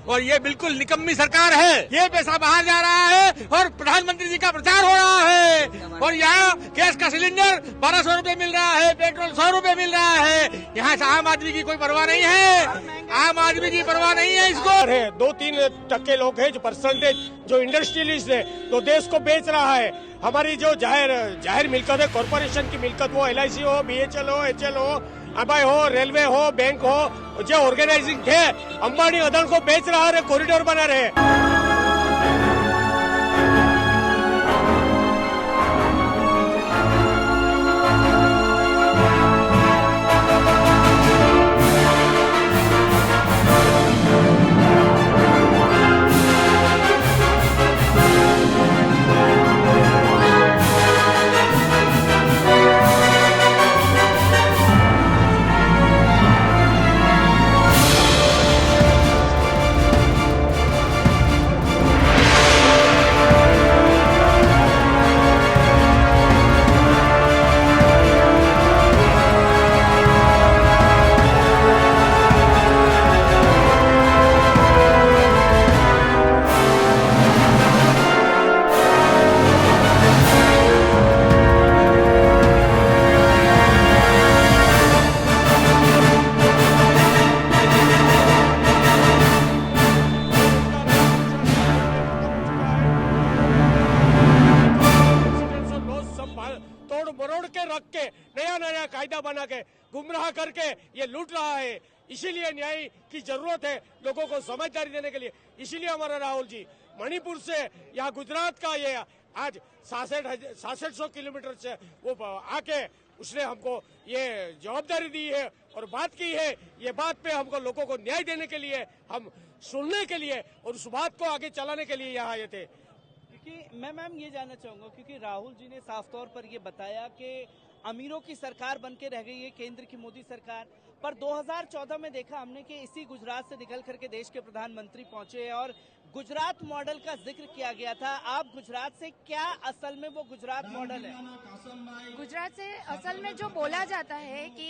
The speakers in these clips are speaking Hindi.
और ये बिल्कुल निकम्मी सरकार है। ये पैसा बाहर जा रहा है और प्रधानमंत्री जी का प्रचार हो रहा है। और यहाँ गैस का सिलेंडर 1200 रुपए मिल रहा है, पेट्रोल 100 रुपए मिल रहा है। यहाँ से आम आदमी की कोई परवाह नहीं है, आम आदमी की परवाह नहीं है इसको। 2-3% लोग हैं जो परसेंटेज जो इंडस्ट्रियलिस्ट है तो देश को बेच रहा है। हमारी जो जाहिर मिल्कत है, कॉर्पोरेशन की मिल्कत, वो LIC हो, BHL हो, HL हो, अबाई हो, रेलवे हो, बैंक हो, जो ऑर्गेनाइजिंग थे अंबानी अदानी को बेच रहा है, कॉरिडोर बना रहे। तोड़ मरोड़ के रख के नया कायदा बना के गुमराह करके ये लूट रहा है। इसीलिए न्याय की जरूरत है, लोगों को समझदारी देने के लिए। इसीलिए हमारा राहुल जी मणिपुर से या गुजरात का ये आज 6600 किलोमीटर से वो आके उसने हमको ये जवाबदारी दी है और बात की है। ये बात पे हमको लोगों को न्याय देने के लिए, हम सुनने के लिए और उस बात को आगे चलाने के लिए यहाँ आए थे। क्योंकि मैं मैम ये जानना चाहूंगा, क्योंकि राहुल जी ने साफ तौर पर ये बताया कि अमीरों की सरकार बनके रह गई है केंद्र की मोदी सरकार, पर 2014 में देखा हमने कि इसी गुजरात से निकल करके देश के प्रधानमंत्री पहुंचे और गुजरात मॉडल का जिक्र किया गया था। आप गुजरात से क्या असल में वो गुजरात मॉडल है? गुजरात से असल में जो बोला जाता है कि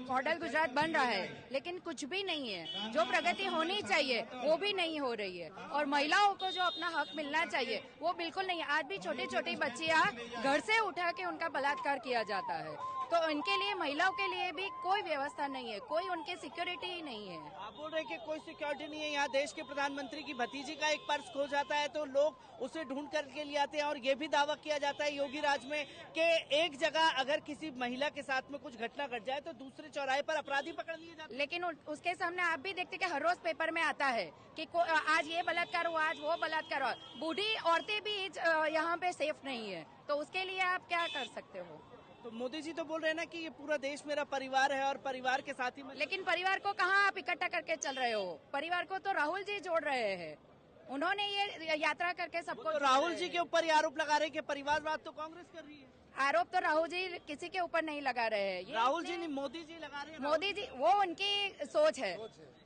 मॉडल गुजरात बन रहा है, लेकिन कुछ भी नहीं है। जो प्रगति होनी चाहिए वो भी नहीं हो रही है और महिलाओं को जो अपना हक मिलना चाहिए वो बिल्कुल नहीं है। आज भी छोटी छोटी बच्चियां घर से उठा के उनका बलात्कार किया जाता है, तो इनके लिए, महिलाओं के लिए भी कोई व्यवस्था नहीं है, कोई उनकी सिक्योरिटी ही नहीं है। आप बोल रहे हैं कि कोई सिक्योरिटी नहीं है। यहाँ देश के प्रधानमंत्री की भतीजी का एक पर्स खो जाता है तो लोग उसे ढूंढ करके ले आते हैं और ये भी दावा किया जाता है योगी राज में कि एक जगह अगर किसी महिला के साथ में कुछ घटना घट जाए तो दूसरे चौराहे पर अपराधी पकड़ लिए जाते हैं। लेकिन उसके सामने आप भी देखते कि हर रोज पेपर में आता है कि आज ये बलात्कार हुआ, आज वो बलात्कार हुआ। बूढ़ी औरतें भी यहाँ पे सेफ नहीं है, तो उसके लिए आप क्या कर सकते हो? तो मोदी जी तो बोल रहे हैं ना कि ये पूरा देश मेरा परिवार है और परिवार के साथ ही लेकिन परिवार को कहाँ आप इकट्ठा करके चल रहे हो? परिवार को तो राहुल जी जोड़ रहे हैं, उन्होंने ये यात्रा करके सबको। तो राहुल जी के ऊपर ये आरोप लगा रहे हैं कि परिवारवाद तो कांग्रेस कर रही है। आरोप तो राहुल जी किसी के ऊपर नहीं लगा रहे हैं। राहुल जी नहीं, मोदी जी लगा रहे हैं। मोदी जी, वो उनकी सोच है,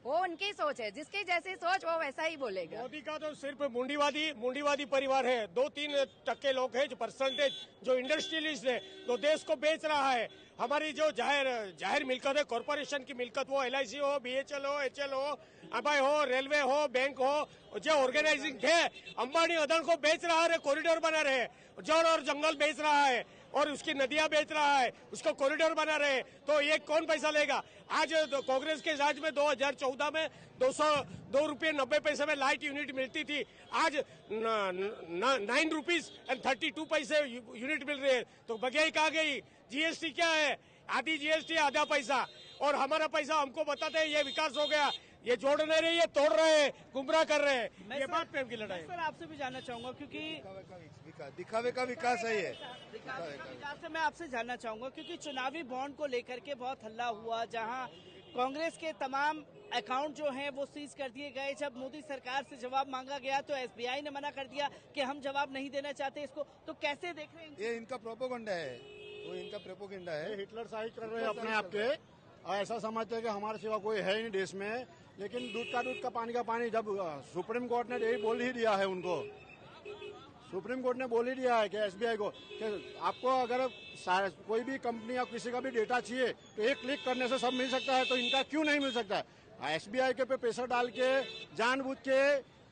वो उनकी सोच है, जिसकी जैसी सोच वो वैसा ही बोलेगा। मोदी का तो सिर्फ मुंडीवादी परिवार है। 2-3% लोग हैं जो परसेंटेज जो इंडस्ट्रियलिस्ट है तो देश को बेच रहा है। हमारी जो जाहिर मिल्कत है, कॉर्पोरेशन की मिल्कत, वो LIC हो, BHL हो, HL हो, अबाई हो, रेलवे हो, बैंक हो, जो ऑर्गेनाइजिंग थे अंबानी अदानी को बेच रहा है, कॉरिडोर बना रहे। जड़ और जंगल बेच रहा है और उसकी नदियां बेच रहा है, उसको कॉरिडोर बना रहे। तो ये कौन पैसा लेगा? आज कांग्रेस के राज में 2014 में 202 रुपये 90 पैसे में लाइट यूनिट मिलती थी, आज 9 रुपीज एंड 32 पैसे यूनिट मिल रही है। तो बगैर कहाँ गई? GST क्या है? आधी GST आधा पैसा, और हमारा पैसा हमको बताते हैं ये विकास हो गया। ये जोड़ नहीं रहे, ये तोड़ रहे हैं, गुमराह कर रहे हैं। ये बात प्रेम की लड़ाई। सर आपसे भी जानना चाहूंगा, क्योंकि दिखावे का विकास है ये। विकास से मैं आपसे जानना चाहूंगा क्योंकि चुनावी बॉन्ड को लेकर के बहुत हल्ला हुआ, जहां कांग्रेस के तमाम अकाउंट जो हैं वो सीज कर दिए गए। जब मोदी सरकार से जवाब मांगा गया तो SBI ने मना कर दिया कि हम जवाब नहीं देना चाहते इसको। तो कैसे देख रहे हैं? ये इनका प्रोपोगंडा है, वो इनका प्रोपोगंडा है। हिटलर शाही कर रहे हैं अपने आप के, ऐसा समझते हैं कि हमारे सिवा कोई है ही नहीं देश में। लेकिन दूध का पानी का पानी, जब सुप्रीम कोर्ट ने यही बोल ही दिया है उनको, सुप्रीम कोर्ट ने बोल ही दिया है कि SBI को कि आपको अगर कोई भी कंपनी या किसी का भी डेटा चाहिए तो एक क्लिक करने से सब मिल सकता है, तो इनका क्यों नहीं मिल सकता है? एसबीआई के पे प्रेशर डाल के जानबूझ के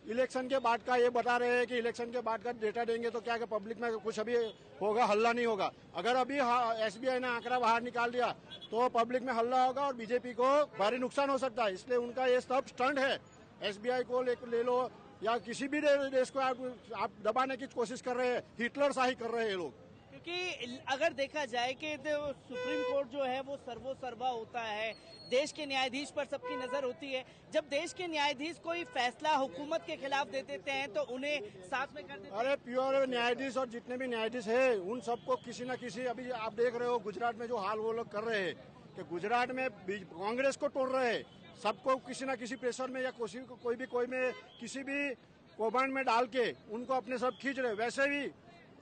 इलेक्शन के बाद का ये बता रहे हैं कि इलेक्शन के बाद का डेटा देंगे तो क्या पब्लिक में कुछ अभी होगा, हल्ला नहीं होगा। अगर अभी एसबीआई ने आंकड़ा बाहर निकाल दिया तो पब्लिक में हल्ला होगा और बीजेपी को भारी नुकसान हो सकता है। इसलिए उनका ये सब स्टंट है। एसबीआई को ले लो या किसी भी देश को आप दबाने की कोशिश कर रहे हैं, हिटलर शाही कर रहे हैं ये लोग। क्योंकि अगर देखा जाए कि सुप्रीम कोर्ट जो है वो सर्वोसर्वा होता है, देश के न्यायाधीश पर सबकी नजर होती है। जब देश के न्यायाधीश कोई फैसला हुकूमत के खिलाफ दे देते हैं तो उन्हें साथ में कर देते हैं। अरे प्योर न्यायाधीश और जितने भी न्यायाधीश है उन सबको किसी न किसी, अभी आप देख रहे हो गुजरात में जो हाल वो लोग कर रहे हैं कि गुजरात में कांग्रेस को तोड़ रहे हैं, सबको किसी न किसी प्रेशर में या कोई में किसी भी कौभांड में डाल के उनको अपने सब खींच रहे। वैसे भी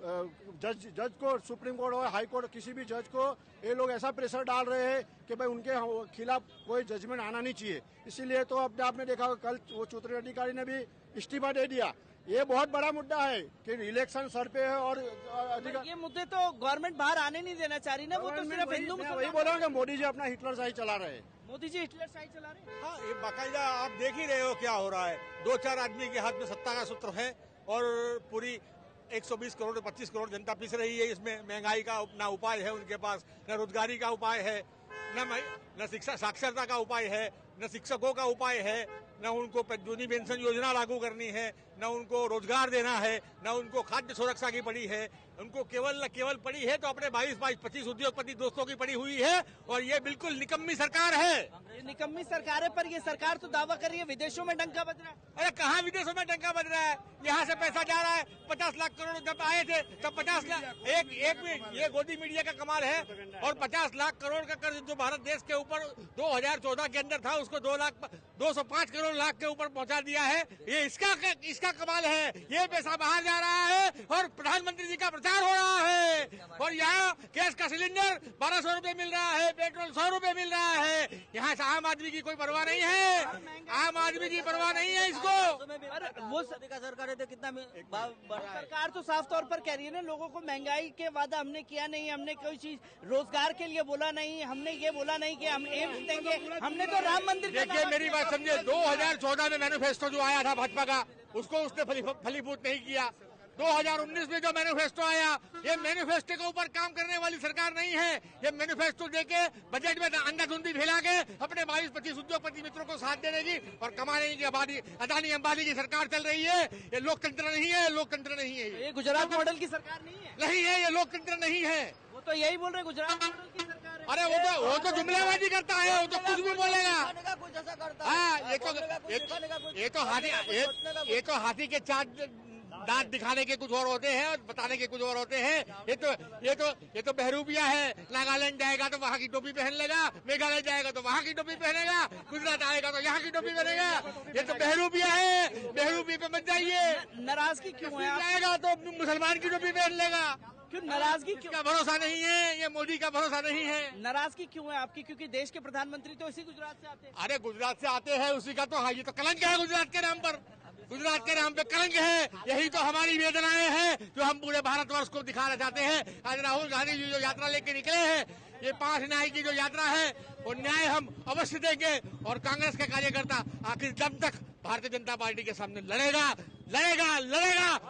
जज को, सुप्रीम कोर्ट और हाई कोर्ट, किसी भी जज को ये लोग ऐसा प्रेशर डाल रहे हैं कि भाई उनके खिलाफ कोई जजमेंट आना नहीं चाहिए। इसीलिए तो अब आपने देखा कल वो चौधरी अधिकारी ने भी इस्तीफा दे दिया। ये बहुत बड़ा मुद्दा है कि इलेक्शन सर पे है और ये मुद्दे तो गवर्नमेंट बाहर आने नहीं देना चाह रही ना, वो तो सिर्फ हिंदू मुसलमान। वही बोल रहा हूँ कि मोदी जी अपना हिटलर शाही चला रहे हैं। मोदी जी हिटलर शाही चला रहे हैं। हाँ, ये बाकायदा आप देख ही रहे हो क्या हो रहा है। 2-4 आदमी के हाथ में सत्ता का सूत्र है और पूरी 120 करोड़ 25 करोड़ जनता पिस रही है। इसमें महंगाई का ना उपाय है उनके पास, न रोजगारी का उपाय है, न शिक्षा साक्षरता का उपाय है, न शिक्षकों का उपाय है, न उनको जूनी पेंशन योजना लागू करनी है, न उनको रोजगार देना है, न उनको खाद्य सुरक्षा की पड़ी है। उनको केवल पड़ी है तो अपने 22-25 उद्योगपति दोस्तों की पड़ी हुई है। और ये बिल्कुल निकम्मी सरकार है। ये निकम्मी सरकार है, पर ये सरकार तो दावा कर रही है विदेशों में डंका बज रहा है। अरे कहाँ विदेशों में डंका बज रहा है? यहाँ से पैसा जा रहा है। 50 लाख करोड़ जब आए थे तब 50 लाख ये गोदी मीडिया का कमाल है। और 50 लाख करोड़ का कर्ज जो भारत देश के ऊपर 2014 के अंदर था उसको 205 करोड़ लाख के ऊपर पहुंचा दिया है। ये इसका कमाल है। ये पैसा बाहर जा रहा है और प्रधानमंत्री जी का प्रचार हो रहा है। और यहाँ गैस का सिलेंडर 1200 रुपए मिल रहा है, पेट्रोल 100 रुपए मिल रहा है। यहाँ से आम आदमी की कोई परवाह नहीं है। आम आदमी की परवाह नहीं है इसको। वो सरकार तो कितना सरकार तो साफ तौर पर कह रही है ना, लोगों को महंगाई के वादा हमने किया नहीं, हमने कोई चीज रोजगार के लिए बोला नहीं, हमने ये बोला नहीं कि हम एम्स देंगे, हमने तो राम मंदिर। देखिए मेरी बात समझे, 2014 में मैनिफेस्टो जो आया था भाजपा का उसको उसने फलीभूत नहीं किया। 2019 में जो मैनिफेस्टो आया, ये मैनिफेस्टो के ऊपर काम करने वाली सरकार नहीं है। ये मैनिफेस्टो देके बजट में अंधाधुंधी फैला के अपने 22-25 उद्योगपति मित्रों को साथ देने की और कमाने की अदानी अंबानी की सरकार चल रही है। ये लोकतंत्र नहीं है, लोकतंत्र नहीं है। ये गुजरात मॉडल की सरकार नहीं है, ये लोकतंत्र नहीं है। वो तो यही बोल रहे गुजरात मॉडल की सरकार है। अरे वो तो जुमलेबाजी करता है, वो तो कुछ भी बोलेगा। हाँ, ये तो हाथी के चार दांत दिखाने के कुछ और होते हैं और बताने के कुछ और होते हैं। ये तो बहरूपिया है। नागालैंड जाएगा तो वहाँ की टोपी पहन लेगा, मेघालय जाएगा तो वहाँ की टोपी पहनेगा, गुजरात आएगा तो यहाँ की टोपी पहनेगा। ये तो बहरूपिया है। बहरूपी पे मत जाइए। नाराजगी क्यों है? जाएगा तो मुसलमान की टोपी पहन लेगा। क्यों नाराजगी? का भरोसा नहीं है, ये मोदी का भरोसा नहीं है। नाराजगी क्यों है आपकी? क्योंकि देश के प्रधानमंत्री तो इसी गुजरात से आते हैं। अरे गुजरात से आते हैं, उसी का तो हाँ, ये तो कलंक है गुजरात के नाम पर। गुजरात के नाम पे कलंक है। यही तो हमारी वेदनाएं हैं जो हम पूरे भारतवर्ष को दिखाना चाहते हैं। आज राहुल गांधी जी जो यात्रा लेके निकले हैं, ये 5 न्याय की जो यात्रा है वो न्याय हम अवश्य देंगे। और कांग्रेस के कार्यकर्ता आखिर दम तक भारतीय जनता पार्टी के सामने लड़ेगा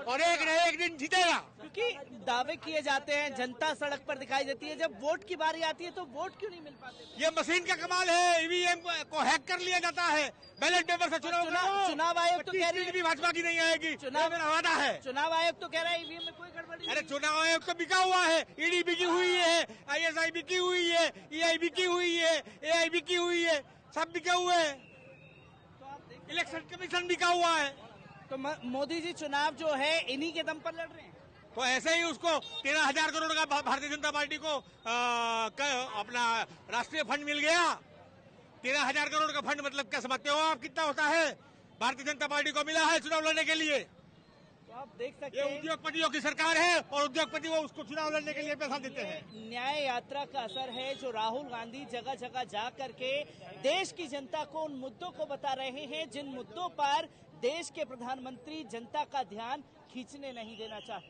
और एक न एक दिन जीतेगा। क्योंकि दावे किए जाते हैं, जनता सड़क पर दिखाई देती है, जब वोट की बारी आती है तो वोट क्यों नहीं मिल पाते? ये मशीन का कमाल है। ईवीएम को हैक कर लिया जाता है। बैलेट पेपर से चुनाव आयोग तो कह रही है भी भाजपा की नहीं आएगी। मेरा वादा है। चुनाव आयोग तो कह रहा है ईवीएम में कोई गड़बड़ी। अरे चुनाव आयोग तो बिका हुआ है। ईडी बिकी हुई है, ISI बिकी हुई है, EI बिकी हुई है, AI बिकी हुई है, सब बिके हुए हैं। इलेक्शन कमीशन बिका हुआ है। तो मोदी जी चुनाव जो है इन्हीं के दम पर लड़ रहे हैं। तो ऐसे ही उसको 13,000 करोड़ का भारतीय जनता पार्टी को अपना राष्ट्रीय फंड मिल गया। 13,000 करोड़ का फंड मतलब क्या समझते हो आप कितना होता है? भारतीय जनता पार्टी को मिला है चुनाव लड़ने के लिए। तो आप देख सकते ये हैं उद्योगपतियों की सरकार है और उद्योगपति वो उसको चुनाव लड़ने के लिए पैसा देते हैं। न्याय यात्रा का असर है जो राहुल गांधी जगह जगह जा करके देश की जनता को उन मुद्दों को बता रहे हैं जिन मुद्दों पर देश के प्रधानमंत्री जनता का ध्यान खींचने नहीं देना चाहते।